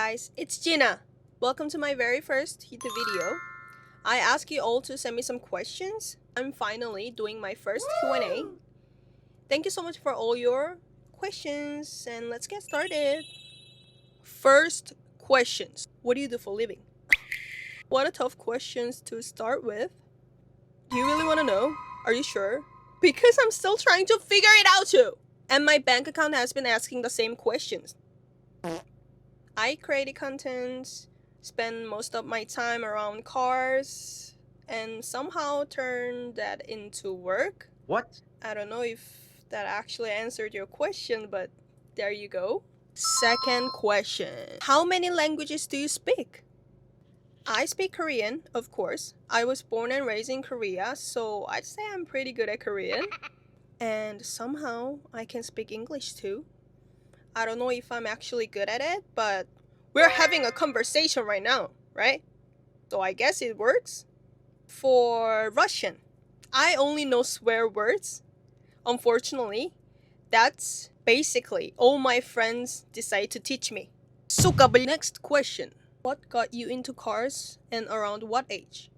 guys, it's Jina. Welcome to my very first YouTube video. I asked you all to send me some questions. I'm finally doing my first Q&A. Thank you so much for all your questions and let's get started. First questions. What do you do for a living? What a tough questions to start with. Do you really want to know? Are you sure? Because I'm still trying to figure it out too. And my bank account has been asking the same questions. I create content, spend most of my time around cars, and somehow turn that into work. What? I don't know if that actually answered your question, but there you go. Second question. How many languages do you speak? I speak Korean, of course. I was born and raised in Korea, so I'd say I'm pretty good at Korean. And somehow I can speak English too. I don't know if I'm actually good at it, but we're having a conversation right now, right? So I guess it works. For Russian, I only know swear words. Unfortunately, that's basically all my friends decide to teach me. Next question. What got you into cars and around what age?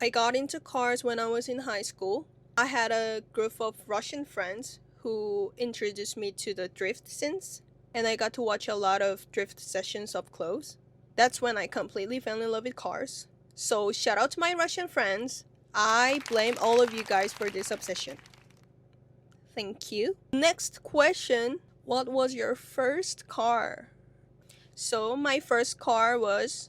I got into cars when I was in high school. I had a group of Russian friends who introduced me to the drift scenes, and I got to watch a lot of drift sessions up close. That's when I completely fell in love with cars. So shout out to my Russian friends. I blame all of you guys for this obsession. Thank you. Next question. What was your first car? So my first car was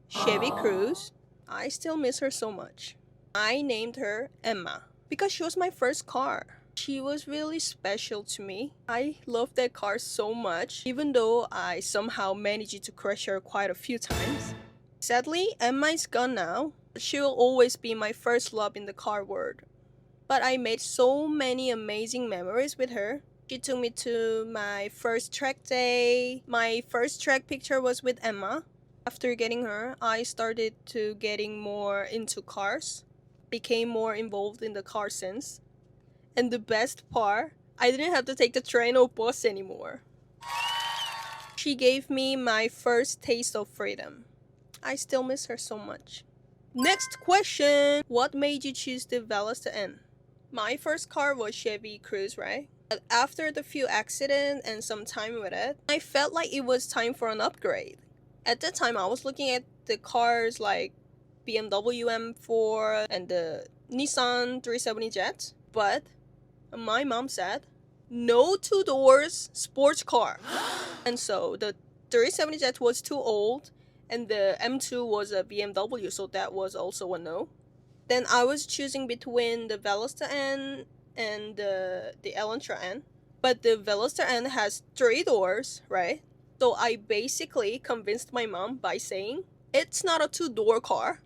Chevy Cruze. I still miss her so much. I named her Emma because she was my first car. She was really special to me. I love that car so much, even though I somehow managed to crash her quite a few times. Sadly, Emma is gone now. She will always be my first love in the car world. But I made so many amazing memories with her. She took me to my first track day. My first track picture was with Emma. After getting her, I started to getting more into cars, became more involved in the car sense. And the best part, I didn't have to take the train or bus anymore. She gave me my first taste of freedom. I still miss her so much. Next question. What made you choose the Veloster N? My first car was Chevy Cruze, right? But after the few accidents and some time with it, I felt like it was time for an upgrade. At that time, I was looking at the cars like BMW M4 and the Nissan 370 Jet. But my mom said, no 2 doors sports car. And so the 370 Jet was too old and the M2 was a BMW, so that was also a no. Then I was choosing between the Veloster N and the Elantra N. But the Veloster N has 3 doors, right? So I basically convinced my mom by saying, it's not a 2-door car.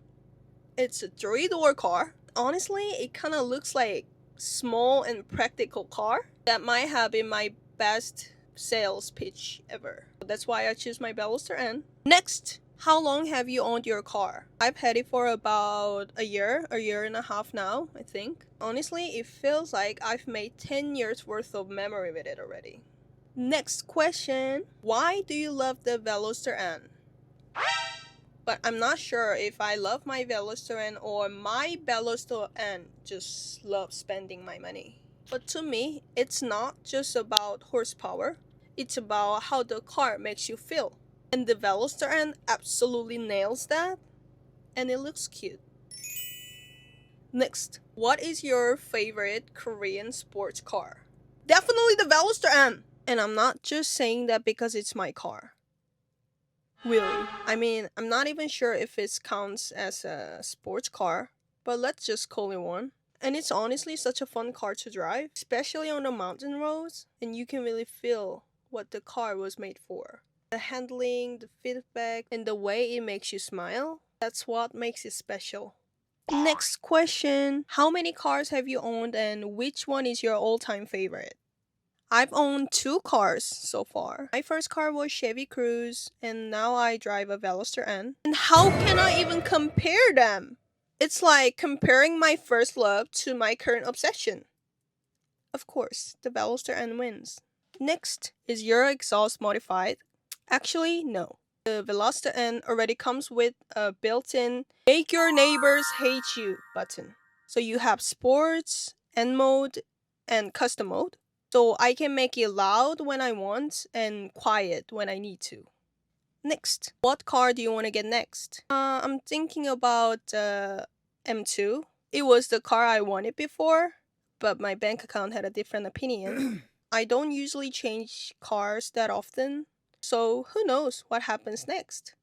It's a 3-door car. Honestly, it kind of looks like small and practical car. That might have been my best sales pitch ever. That's why I choose my Veloster N. Next, how long have you owned your car? I've had it for about a year and a half now, I think. Honestly, it feels like I've made 10 years worth of memory with it already. Next question. Why do you love the Veloster N? But I'm not sure if I love my Veloster N or my Veloster N just loves spending my money. But to me, it's not just about horsepower. It's about how the car makes you feel. And the Veloster N absolutely nails that. And it looks cute. Next, what is your favorite Korean sports car? Definitely the Veloster N! And I'm not just saying that because it's my car. Really. I mean, I'm not even sure if it counts as a sports car, but let's just call it one. And it's honestly such a fun car to drive, especially on the mountain roads, and you can really feel what the car was made for. The handling, the feedback, and the way it makes you smile, that's what makes it special. Next question. How many cars have you owned and which one is your all-time favorite? I've owned 2 cars so far. My first car was Chevy Cruze, and now I drive a Veloster N. And how can I even compare them? It's like comparing my first love to my current obsession. Of course, the Veloster N wins. Next, is your exhaust modified? Actually, no. The Veloster N already comes with a built-in Make Your Neighbors Hate You button. So you have sports, N mode, and custom mode. So I can make it loud when I want and quiet when I need to. Next, what car do you want to get next? I'm thinking about M2. It was the car I wanted before, but my bank account had a different opinion. I don't usually change cars that often, so who knows what happens next.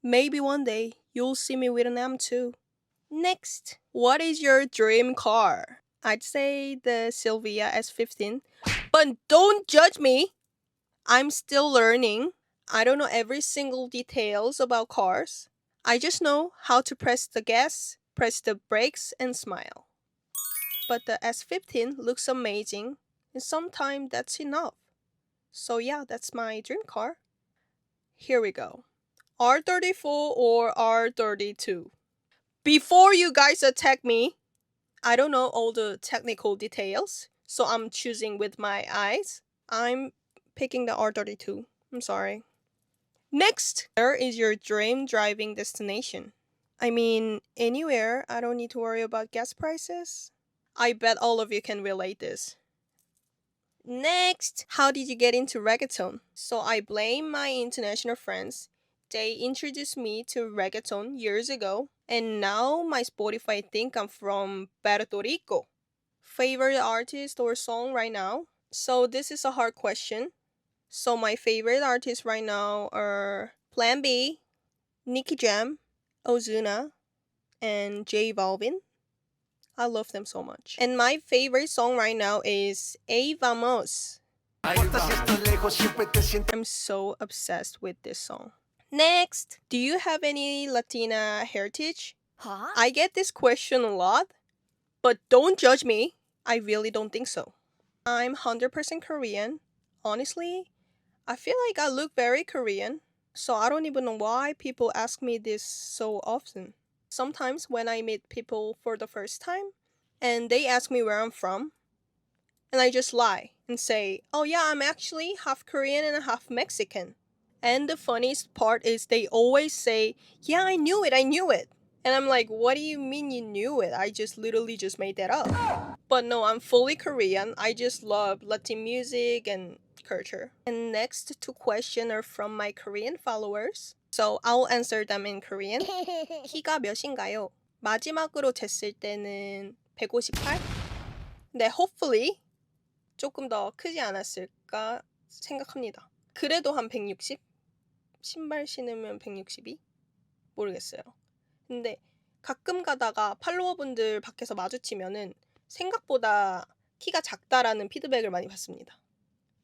Maybe one day you'll see me with an M2. Next, what is your dream car? I'd say the Silvia S15, but don't judge me. I'm still learning. I don't know every single details about cars. I just know how to press the gas, press the brakes, and smile. But the S15 looks amazing, and sometimes that's enough. So yeah, that's my dream car. Here we go. R34 or R32? Before you guys attack me, I don't know all the technical details, so I'm choosing with my eyes. I'm picking the R32. I'm sorry. Next, where is your dream driving destination? I mean, anywhere. I don't need to worry about gas prices. I bet all of you can relate this. Next, how did you get into reggaeton? So I blame my international friends. They introduced me to reggaeton years ago, and now my Spotify think I'm from Puerto Rico. Favorite artist or song right now? So this is a hard question. So my favorite artists right now are Plan B, Nicky Jam, Ozuna, and J Balvin. I love them so much. And my favorite song right now is A Vamos. I'm so obsessed with this song. Next, do you have any Latina heritage? Huh? I get this question a lot, but don't judge me. I really don't think so. I'm 100% Korean. Honestly, I feel like I look very Korean, so I don't even know why people ask me this so often. Sometimes when I meet people for the first time and they ask me where I'm from, and I just lie and say, oh yeah, I'm actually half Korean and half Mexican. And the funniest part is they always say, yeah, I knew it. And I'm like, what do you mean you knew it? I just literally just made that up. But no, I'm fully Korean. I just love Latin music and culture. And next two questions are from my Korean followers. So I'll answer them in Korean. 키가 몇인가요? 마지막으로 쟀을 때는 158? 네, hopefully 조금 더 크지 않았을까 생각합니다. 그래도 한 160? 신발 신으면 162? 모르겠어요. 근데 가끔 가다가 팔로워분들 밖에서 마주치면은 생각보다 키가 작다라는 피드백을 많이 받습니다.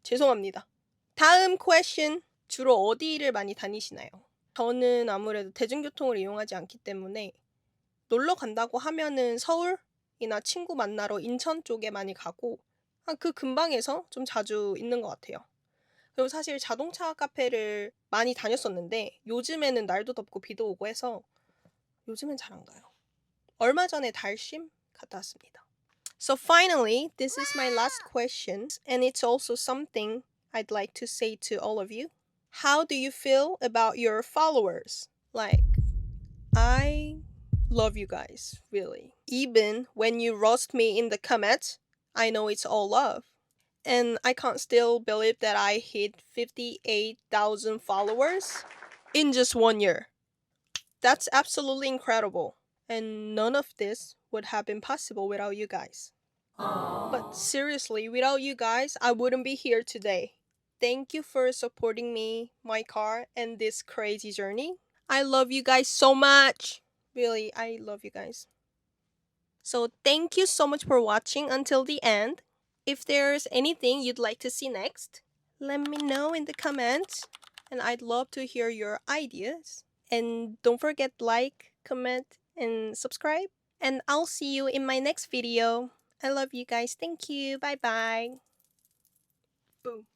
죄송합니다. 다음 question. 주로 어디를 많이 다니시나요? 저는 아무래도 대중교통을 이용하지 않기 때문에 놀러 간다고 하면은 서울이나 친구 만나러 인천 쪽에 많이 가고 그 근방에서 좀 자주 있는 것 같아요. 그리고 사실 자동차 카페를 많이 다녔었는데 요즘에는 날도 덥고 비도 오고 해서 요즘엔 잘 안 가요. 얼마 전에 달심 갔다 왔습니다. So finally, this is my last question, and it's also something I'd like to say to all of you. How do you feel about your followers? Like, I love you guys, really. Even when you roast me in the comments, I know it's all love. And I can't still believe that I hit 58,000 followers in just 1 year. That's absolutely incredible. And none of this would have been possible without you guys. But seriously, without you guys, I wouldn't be here today. Thank you for supporting me, my car, and this crazy journey. I love you guys so much. Really, I love you guys. So thank you so much for watching until the end. If there's anything you'd like to see next, let me know in the comments, and I'd love to hear your ideas. And don't forget like, comment, and subscribe. And I'll see you in my next video. I love you guys. Thank you. Bye bye. Boom.